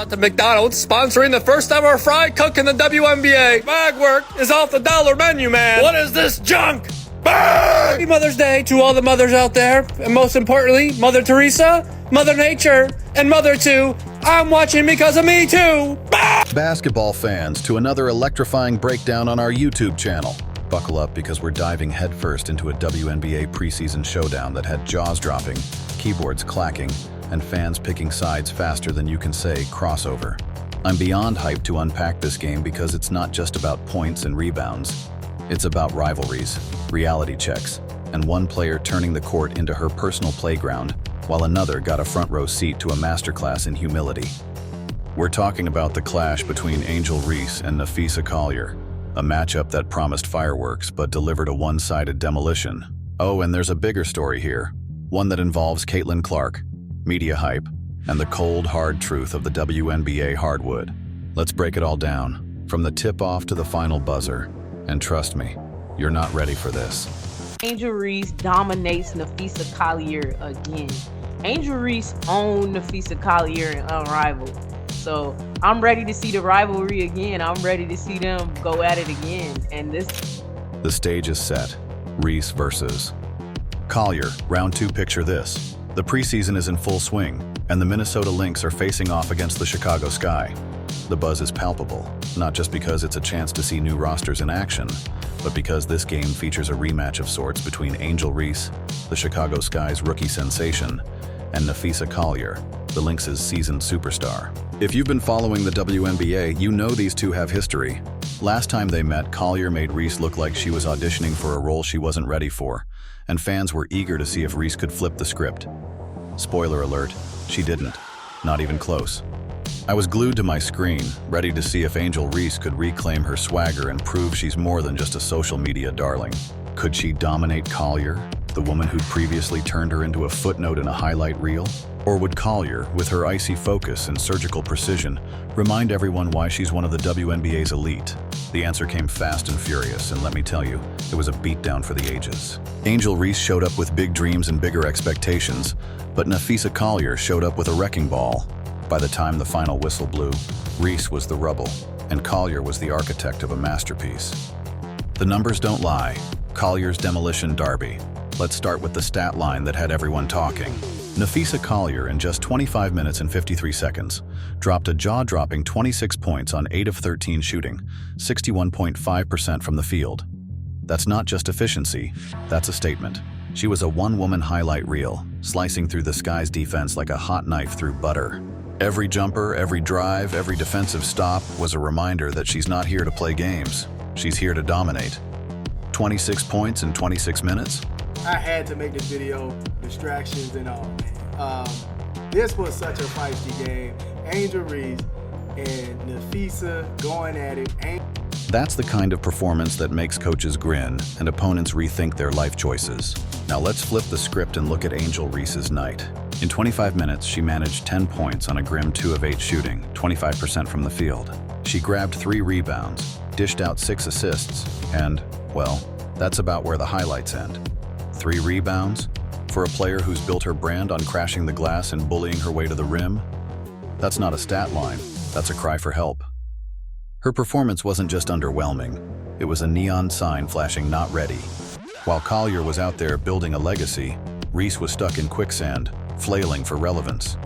out to McDonald's, sponsoring the first ever fry cook in the WNBA. Bag work is off the dollar menu, man. What is this junk? Happy Mother's Day to all the mothers out there, and most importantly, Mother Teresa, Mother Nature, and Mother 2. I'm watching because of me too. Basketball fans, to another electrifying breakdown on our YouTube channel. Buckle up because we're diving headfirst into a WNBA preseason showdown that had jaws dropping, keyboards clacking, and fans picking sides faster than you can say crossover. I'm beyond hyped to unpack this game because it's not just about points and rebounds. It's about rivalries, reality checks, and one player turning the court into her personal playground, while another got a front row seat to a masterclass in humility. We're talking about the clash between Angel Reese and Nafisa Collier, a matchup that promised fireworks but delivered a one-sided demolition. Oh, and there's a bigger story here, one that involves Caitlin Clark, media hype, and the cold, hard truth of the WNBA hardwood. Let's break it all down, from the tip-off to the final buzzer. And trust me, you're not ready for this. Angel Reese dominates Nafisa Collier again. Angel Reese owned Nafisa Collier and Unrivaled. So I'm ready to see the rivalry again. I'm ready to see them go at it again. The stage is set. Reese versus Collier. Round 2, picture this. The preseason is in full swing, and the Minnesota Lynx are facing off against the Chicago Sky. The buzz is palpable, not just because it's a chance to see new rosters in action, but because this game features a rematch of sorts between Angel Reese, the Chicago Sky's rookie sensation, and Nafisa Collier, the Lynx's seasoned superstar. If you've been following the WNBA, you know these two have history. Last time they met, Collier made Reese look like she was auditioning for a role she wasn't ready for, and fans were eager to see if Reese could flip the script. Spoiler alert, she didn't. Not even close. I was glued to my screen, ready to see if Angel Reese could reclaim her swagger and prove she's more than just a social media darling. Could she dominate Collier, the woman who'd previously turned her into a footnote in a highlight reel? Or would Collier, with her icy focus and surgical precision, remind everyone why she's one of the WNBA's elite? The answer came fast and furious, and let me tell you, it was a beatdown for the ages. Angel Reese showed up with big dreams and bigger expectations, but Nafisa Collier showed up with a wrecking ball. By the time the final whistle blew, Reese was the rubble, and Collier was the architect of a masterpiece. The numbers don't lie. Collier's demolition derby. Let's start with the stat line that had everyone talking. Nafisa Collier, in just 25 minutes and 53 seconds, dropped a jaw-dropping 26 points on 8 of 13 shooting, 61.5% from the field. That's not just efficiency, that's a statement. She was a one-woman highlight reel, slicing through the Sky's defense like a hot knife through butter. Every jumper, every drive, every defensive stop was a reminder that she's not here to play games. She's here to dominate. 26 points in 26 minutes? I had to make this video, distractions and all. This was such a feisty game. Angel Reese and Nafisa going at it. That's the kind of performance that makes coaches grin and opponents rethink their life choices. Now let's flip the script and look at Angel Reese's night. In 25 minutes, she managed 10 points on a grim 2 of 8 shooting, 25% from the field. She grabbed 3 rebounds, dished out 6 assists, and, well, that's about where the highlights end. 3 rebounds? For a player who's built her brand on crashing the glass and bullying her way to the rim? That's not a stat line, that's a cry for help. Her performance wasn't just underwhelming, it was a neon sign flashing "not ready." While Collier was out there building a legacy, Reese was stuck in quicksand, flailing for relevance.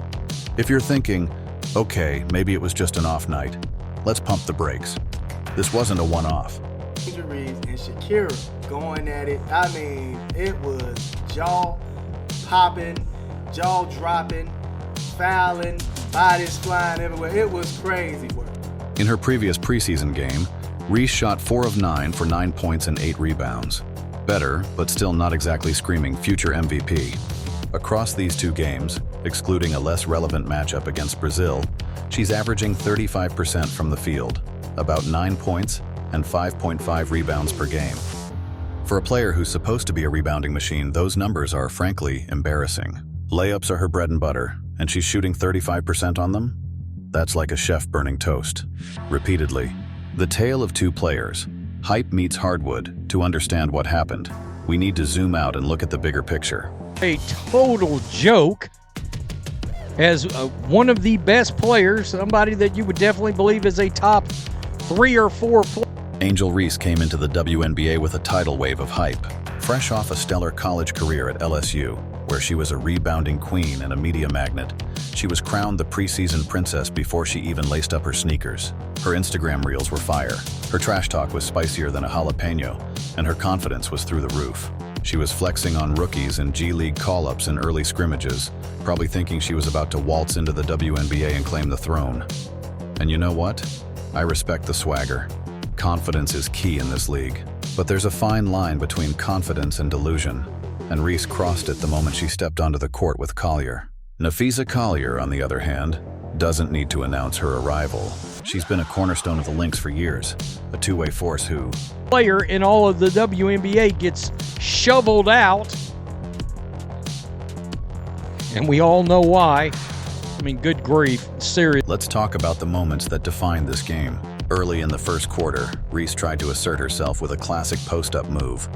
If you're thinking, okay, maybe it was just an off night, let's pump the brakes. This wasn't a one-off. Angel Reese and Shakira going at it. I mean, it was jaw-popping, jaw-dropping, fouling, bodies flying everywhere. It was crazy work. In her previous preseason game, Reese shot 4 of 9 for 9 points and 8 rebounds. Better, but still not exactly screaming future MVP. Across these 2 games, excluding a less relevant matchup against Brazil, she's averaging 35% from the field, about 9 points and 5.5 rebounds per game. For a player who's supposed to be a rebounding machine, those numbers are, frankly, embarrassing. Layups are her bread and butter, and she's shooting 35% on them? That's like a chef burning toast. Repeatedly. The tale of 2 players. Hype meets hardwood. To understand what happened, we need to zoom out and look at the bigger picture. A total joke. as one of the best players, somebody that you would definitely believe is a top 3 or 4 player. Angel Reese came into the WNBA with a tidal wave of hype. Fresh off a stellar college career at LSU, where she was a rebounding queen and a media magnet, she was crowned the preseason princess before she even laced up her sneakers. Her Instagram reels were fire. Her trash talk was spicier than a jalapeno, and her confidence was through the roof. She was flexing on rookies and G League call-ups in early scrimmages, probably thinking she was about to waltz into the WNBA and claim the throne. And you know what? I respect the swagger. Confidence is key in this league. But there's a fine line between confidence and delusion, and Reese crossed it the moment she stepped onto the court with Collier. Napheesa Collier, on the other hand, doesn't need to announce her arrival. She's been a cornerstone of the Lynx for years, a two-way force who... player in all of the WNBA gets shoveled out, and we all know why. I mean, good grief, serious. Let's talk about the moments that defined this game. Early in the first quarter, Reese tried to assert herself with a classic post-up move,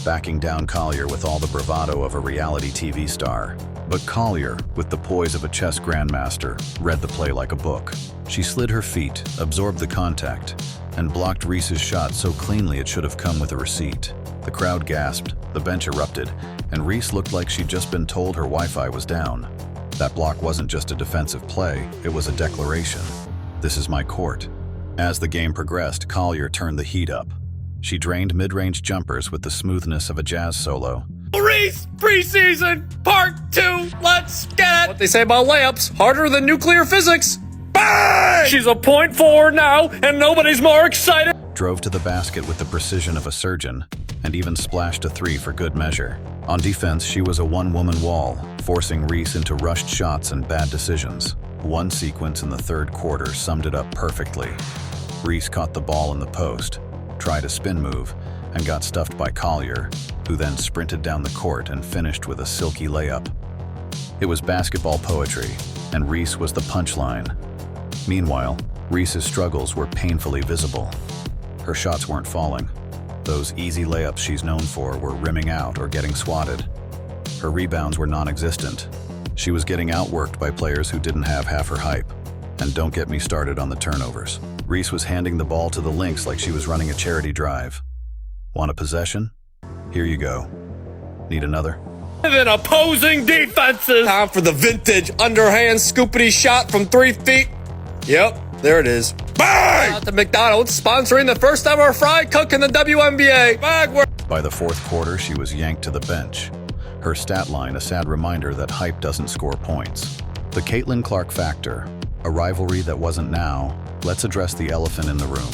backing down Collier with all the bravado of a reality TV star. But Collier, with the poise of a chess grandmaster, read the play like a book. She slid her feet, absorbed the contact, and blocked Reese's shot so cleanly it should have come with a receipt. The crowd gasped, the bench erupted, and Reese looked like she'd just been told her Wi-Fi was down. That block wasn't just a defensive play, it was a declaration. This is my court. As the game progressed, Collier turned the heat up. She drained mid-range jumpers with the smoothness of a jazz solo. Reese, preseason, part 2, let's get it! What they say about layups, harder than nuclear physics. Bang! She's a point forward now, and nobody's more excited. Drove to the basket with the precision of a surgeon, and even splashed a 3 for good measure. On defense, she was a one-woman wall, forcing Reese into rushed shots and bad decisions. One sequence in the third quarter summed it up perfectly. Reese caught the ball in the post, tried a spin move, and got stuffed by Collier, who then sprinted down the court and finished with a silky layup. It was basketball poetry, and Reese was the punchline. Meanwhile, Reese's struggles were painfully visible. Her shots weren't falling. Those easy layups she's known for were rimming out or getting swatted. Her rebounds were non-existent. She was getting outworked by players who didn't have half her hype. And don't get me started on the turnovers. Reese was handing the ball to the Lynx like she was running a charity drive. Want a possession? Here you go. Need another? Then opposing defenses. Time for the vintage underhand scoopity shot from 3 feet. Yep, there it is. Bang! Out to McDonald's, sponsoring the first ever fry cook in the WNBA. Bag work. By the fourth quarter, she was yanked to the bench. Her stat line a sad reminder that hype doesn't score points. The Caitlin Clark factor, a rivalry that wasn't now. Let's address the elephant in the room,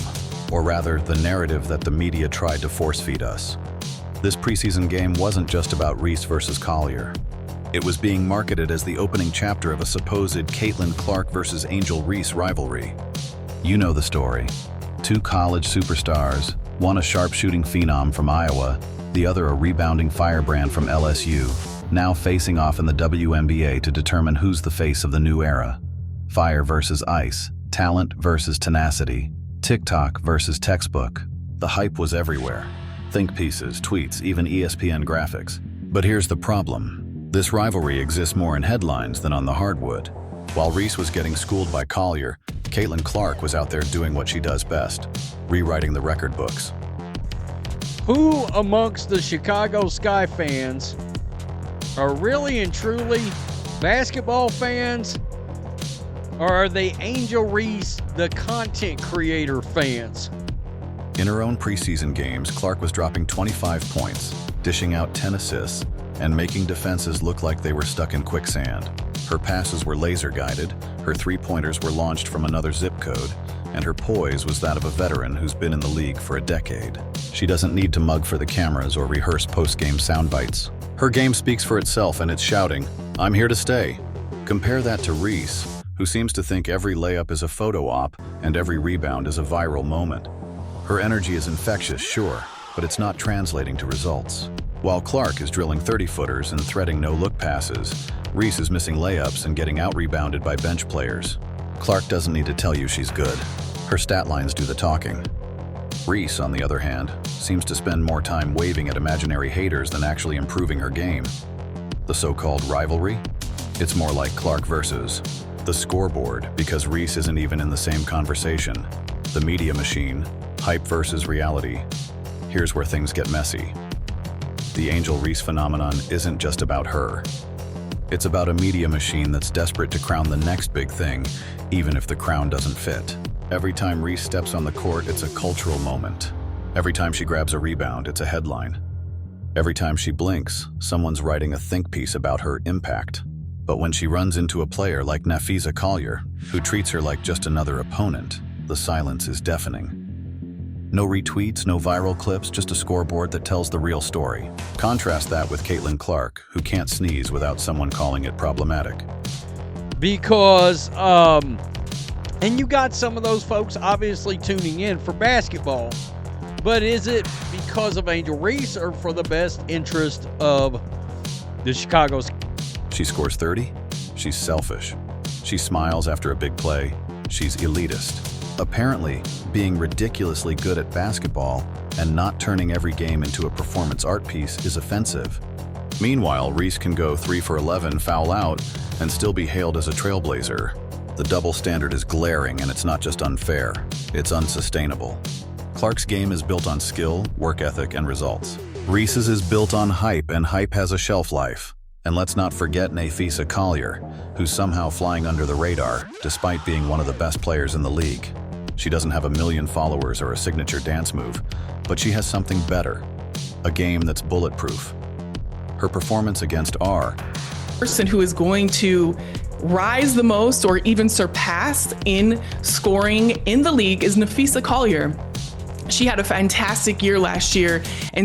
or rather, the narrative that the media tried to force-feed us. This preseason game wasn't just about Reese versus Collier. It was being marketed as the opening chapter of a supposed Caitlin Clark versus Angel Reese rivalry. You know the story. 2 college superstars, one a sharpshooting phenom from Iowa, the other a rebounding firebrand from LSU, now facing off in the WNBA to determine who's the face of the new era. Fire versus ice, talent versus tenacity, TikTok versus textbook. The hype was everywhere. Think pieces, tweets, even ESPN graphics. But here's the problem. This rivalry exists more in headlines than on the hardwood. While Reese was getting schooled by Collier, Caitlin Clark was out there doing what she does best, rewriting the record books. Who amongst the Chicago Sky fans are really and truly basketball fans, or are they Angel Reese, the content creator, fans? In her own preseason games, Clark was dropping 25 points, dishing out 10 assists, and making defenses look like they were stuck in quicksand. Her passes were laser-guided, her three-pointers were launched from another zip code, and her poise was that of a veteran who's been in the league for a decade. She doesn't need to mug for the cameras or rehearse post-game sound bites. Her game speaks for itself, and it's shouting, "I'm here to stay." Compare that to Reese, who seems to think every layup is a photo op and every rebound is a viral moment. Her energy is infectious, sure, but it's not translating to results. While Clark is drilling 30-footers and threading no-look passes, Reese is missing layups and getting out-rebounded by bench players. Clark doesn't need to tell you she's good. Her stat lines do the talking. Reese, on the other hand, seems to spend more time waving at imaginary haters than actually improving her game. The so-called rivalry? It's more like Clark versus the scoreboard, because Reese isn't even in the same conversation. The media machine, hype versus reality. Here's where things get messy. The Angel Reese phenomenon isn't just about her. It's about a media machine that's desperate to crown the next big thing, even if the crown doesn't fit. Every time Reese steps on the court, it's a cultural moment. Every time she grabs a rebound, it's a headline. Every time she blinks, someone's writing a think piece about her impact. But when she runs into a player like Nafisa Collier, who treats her like just another opponent, the silence is deafening. No retweets, no viral clips, just a scoreboard that tells the real story. Contrast that with Caitlin Clark, who can't sneeze without someone calling it problematic. Because, and you got some of those folks obviously tuning in for basketball, but is it because of Angel Reese or for the best interest of the Chicago? She scores 30. She's selfish. She smiles after a big play. She's elitist. Apparently, being ridiculously good at basketball and not turning every game into a performance art piece is offensive. Meanwhile, Reese can go 3 for 11, foul out, and still be hailed as a trailblazer. The double standard is glaring, and it's not just unfair, it's unsustainable. Clark's game is built on skill, work ethic, and results. Reese's is built on hype, and hype has a shelf life. And let's not forget Nafisa Collier, who's somehow flying under the radar, despite being one of the best players in the league. She doesn't have a million followers or a signature dance move, but she has something better, a game that's bulletproof. Her performance against R. Person who is going to rise the most or even surpass in scoring in the league is Nafisa Collier. She had a fantastic year last year, and